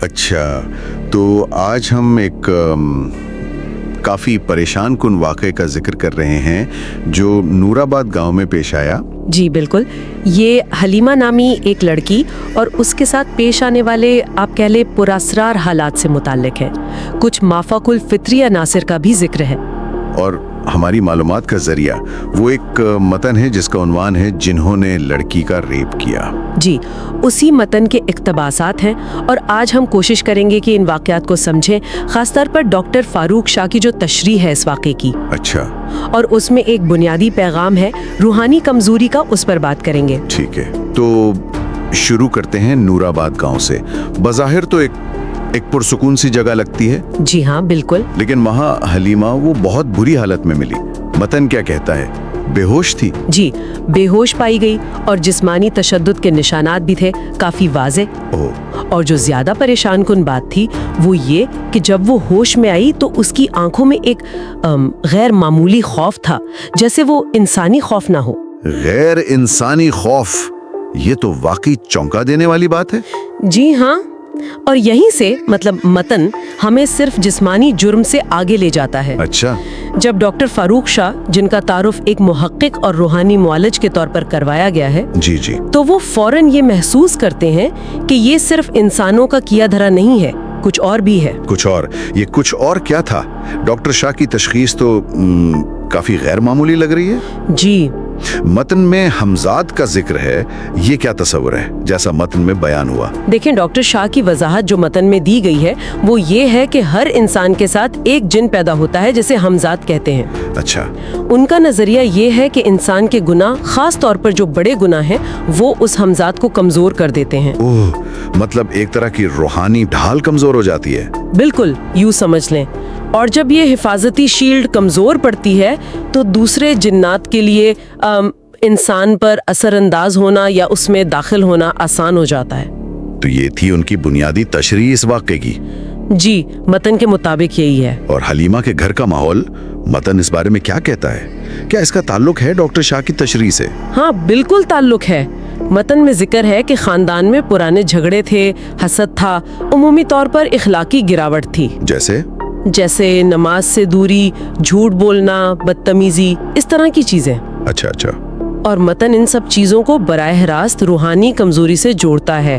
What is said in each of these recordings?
اچھا، تو آج ہم ایک کافی پریشان کن واقعے کا ذکر کر رہے ہیں جو نور آباد گاؤں میں پیش آیا۔ جی بالکل، یہ حلیمہ نامی ایک لڑکی اور اس کے ساتھ پیش آنے والے آپ کہہ لیں پراسرار حالات سے متعلق ہے۔ کچھ مافوق الفطری عناصر کا بھی ذکر ہے۔ اور ہماری معلومات کا ذریعہ وہ ایک متن ہے جس کا عنوان ہے جنہوں نے لڑکی کا ریپ کیا۔ جی، اسی متن کے اقتباسات ہیں اور آج ہم کوشش کریں گے کہ ان واقعات کو سمجھیں، خاص طور پر ڈاکٹر فاروق شاہ کی جو تشریح ہے اس واقعے کی۔ اچھا، اور اس میں ایک بنیادی پیغام ہے روحانی کمزوری کا، اس پر بات کریں گے۔ ٹھیک ہے، تو شروع کرتے ہیں نور آباد گاؤں سے۔ بظاہر تو ایک پرسکون سی جگہ لگتی ہے۔ جی ہاں بالکل، لیکن وہاں حلیمہ وہ بہت بری حالت میں ملی۔ متن کیا کہتا ہے؟ بے ہوش تھی۔ جی، بے ہوش پائی گئی اور جسمانی تشدد کے نشانات بھی تھے کافی واضح۔ اور جو زیادہ پریشان کن بات تھی وہ یہ کہ جب وہ ہوش میں آئی تو اس کی آنکھوں میں ایک غیر معمولی خوف تھا، جیسے وہ انسانی خوف نہ ہو۔ غیر انسانی خوف، یہ تو واقعی چونکا دینے والی بات ہے۔ جی ہاں، اور یہیں سے متن ہمیں صرف جسمانی جرم سے آگے لے جاتا ہے۔ اچھا، جب ڈاکٹر فاروق شاہ، جن کا تعارف ایک محقق اور روحانی معالج کے طور پر کروایا گیا ہے، جی تو وہ فوراً یہ محسوس کرتے ہیں کہ یہ صرف انسانوں کا کیا دھرا نہیں ہے، کچھ اور بھی ہے۔ کچھ اور؟ یہ کچھ اور کیا تھا؟ ڈاکٹر شاہ کی تشخیص تو کافی غیر معمولی لگ رہی ہے۔ جی، متن میں حمزات کا ذکر ہے، یہ کیا تصور ہے جیسا متن میں بیان ہوا؟ دیکھیں، ڈاکٹر شاہ کی وضاحت جو متن میں دی گئی ہے وہ یہ ہے کہ ہر انسان کے ساتھ ایک جن پیدا ہوتا ہے جسے حمزات کہتے ہیں۔ اچھا، ان کا نظریہ یہ ہے کہ انسان کے گناہ، خاص طور پر جو بڑے گناہ ہیں، وہ اس حمزات کو کمزور کر دیتے ہیں۔ مطلب ایک طرح کی روحانی ڈھال کمزور ہو جاتی ہے۔ بالکل، یوں سمجھ لیں۔ اور جب یہ حفاظتی شیلڈ کمزور پڑتی ہے تو دوسرے جنات کے لیے انسان پر اثر انداز ہونا یا اس میں داخل ہونا آسان ہو جاتا ہے۔ تو یہ تھی ان کی بنیادی تشریح اس واقعے کی۔ جی، متن کے مطابق یہی ہے۔ اور حلیمہ کے گھر کا ماحول، متن اس بارے میں کیا کہتا ہے؟ کیا اس کا تعلق ہے ڈاکٹر شاہ کی تشریح سے؟ ہاں بالکل تعلق ہے۔ متن میں ذکر ہے کہ خاندان میں پرانے جھگڑے تھے، حسد تھا، عمومی طور پر اخلاقی گراوٹ تھی، جیسے نماز سے دوری، جھوٹ بولنا، بدتمیزی، اس طرح کی چیزیں۔ اچھا، اور متن ان سب چیزوں کو براہ راست روحانی کمزوری سے جوڑتا ہے۔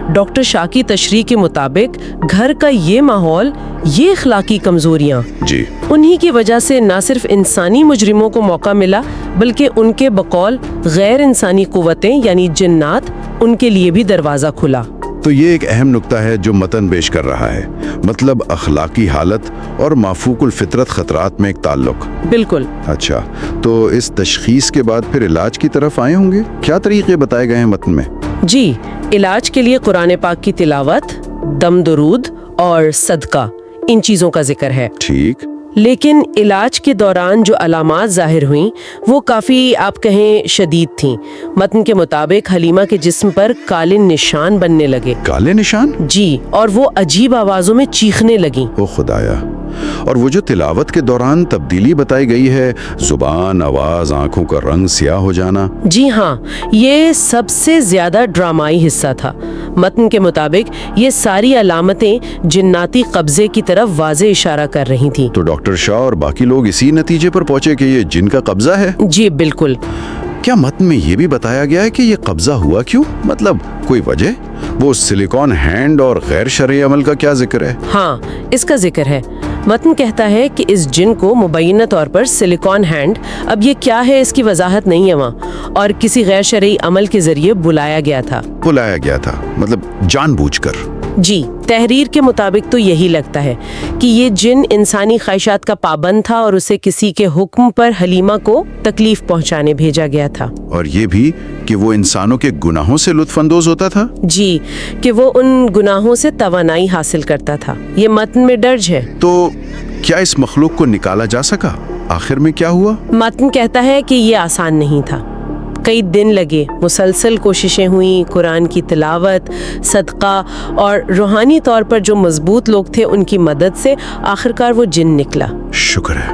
ڈاکٹر شاہ کی تشریح کے مطابق گھر کا یہ ماحول، یہ اخلاقی کمزوریاں، جی، انہی کی وجہ سے نہ صرف انسانی مجرموں کو موقع ملا بلکہ ان کے بقول غیر انسانی قوتیں یعنی جنات، ان کے لیے بھی دروازہ کھلا۔ تو یہ ایک اہم نقطہ ہے جو متن پیش کر رہا ہے، مطلب اخلاقی حالت اور مافوق الفطرت خطرات میں ایک تعلق۔ بالکل۔ اچھا، تو اس تشخیص کے بعد پھر علاج کی طرف آئے ہوں گے؟ کیا طریقے بتائے گئے ہیں متن میں؟ جی، علاج کے لیے قرآن پاک کی تلاوت، دم درود اور صدقہ، ان چیزوں کا ذکر ہے۔ ٹھیک، لیکن علاج کے دوران جو علامات ظاہر ہوئیں وہ کافی آپ کہیں شدید تھیں۔ متن کے مطابق حلیمہ کے جسم پر کالے نشان بننے لگے۔ کالے نشان؟ جی، اور وہ عجیب آوازوں میں چیخنے لگیں۔ او خدایا! اور وہ جو تلاوت کے دوران تبدیلی بتائی گئی ہے، زبان، آواز، آنکھوں کا رنگ سیاہ ہو جانا۔ جی ہاں، یہ سب سے زیادہ ڈرامائی حصہ تھا۔ متن کے مطابق یہ ساری علامتیں جناتی قبضے کی طرف واضح اشارہ کر رہی تھیں۔ تو ڈاکٹر شاہ اور باقی لوگ اسی نتیجے پر پہنچے کہ یہ جن کا قبضہ ہے؟ جی بالکل۔ کیا متن میں یہ بھی بتایا گیا ہے کہ یہ قبضہ ہوا کیوں؟ مطلب کوئی وجہ؟ وہ سلیکون ہینڈ اور غیر شرعی عمل کا کیا ذکر ہے؟ ہاں، اس کا ذکر ہے۔ متن کہتا ہے کہ اس جن کو مبینہ طور پر سلیکون ہینڈ، اب یہ کیا ہے اس کی وضاحت نہیں ہے وہاں، اور کسی غیر شرعی عمل کے ذریعے بلایا گیا تھا۔ مطلب جان بوجھ کر؟ جی، تحریر کے مطابق تو یہی لگتا ہے کہ یہ جن انسانی خواہشات کا پابند تھا اور اسے کسی کے حکم پر حلیمہ کو تکلیف پہنچانے بھیجا گیا تھا۔ اور یہ بھی کہ وہ انسانوں کے گناہوں سے لطف اندوز ہوتا تھا؟ جی، کہ وہ ان گناہوں سے توانائی حاصل کرتا تھا، یہ متن میں درج ہے۔ تو کیا اس مخلوق کو نکالا جا سکا؟ آخر میں کیا ہوا؟ متن کہتا ہے کہ یہ آسان نہیں تھا، کئی دن لگے، مسلسل کوششیں ہوئیں، قرآن کی تلاوت، صدقہ اور روحانی طور پر جو مضبوط لوگ تھے ان کی مدد سے آخرکار وہ جن نکلا۔ شکر ہے۔